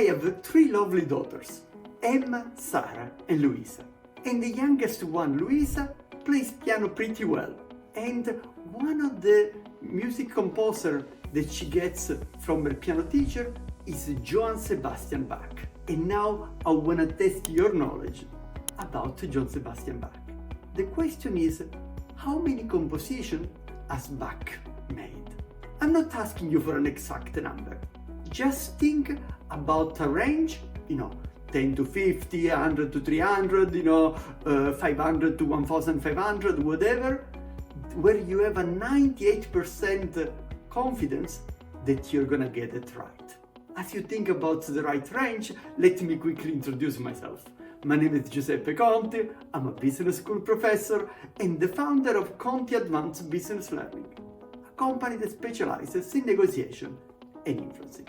have three lovely daughters, Emma, Sarah and Luisa. And the youngest one, Luisa, plays piano pretty well. And one of the music composer that she gets from her piano teacher is Johann Sebastian Bach. And now I want to test your knowledge about Johann Sebastian Bach. The question is, how many compositions has Bach made? I'm not asking you for an exact number. Just think about a range, 10 to 50, 100 to 300, 500 to 1500, whatever, where you have a 98% confidence that you're gonna get it right. As you think about the right range, let me quickly introduce myself. My name is Giuseppe Conti, I'm a business school professor and the founder of Conti Advanced Business Learning, a company that specializes in negotiation and influencing.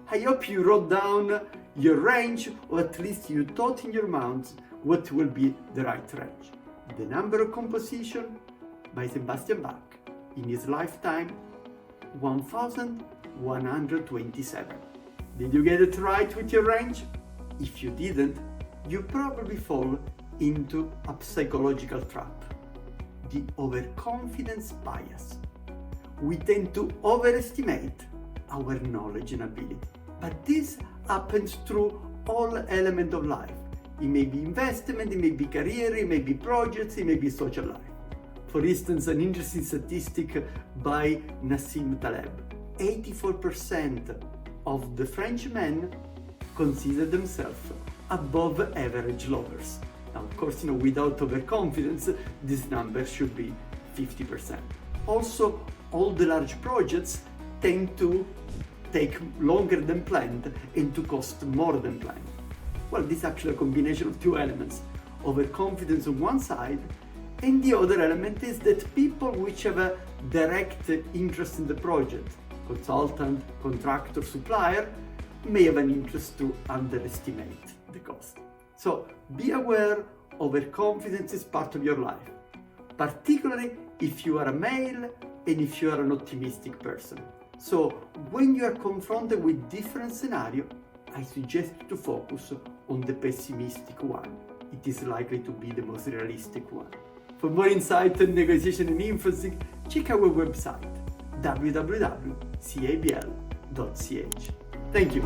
I hope you wrote down your range, or at least you thought in your minds what will be the right range. The number of composition by Sebastian Bach in his lifetime, 1127. Did you get it right with your range? If you didn't, you probably fall into a psychological trap, the overconfidence bias. We tend to overestimate our knowledge and ability, but this happens through all elements of life. It may be investment, it may be career, it may be projects, it may be social life. For instance, an interesting statistic by Nassim Taleb: 84% of the French men consider themselves above average lovers. Now, of course, without overconfidence, this number should be 50%. Also, all the large projects tend to take longer than planned and to cost more than planned. Well, this is actually a combination of two elements: overconfidence on one side, and the other element is that people which have a direct interest in the project, consultant, contractor, supplier, may have an interest to underestimate the cost. So be aware, overconfidence is part of your life, particularly if you are a male and if you are an optimistic person. So when you are confronted with different scenarios, I suggest you to focus on the pessimistic one. It is likely to be the most realistic one. For more insight on negotiation and influencing, check our website www.cabl.ch. Thank you.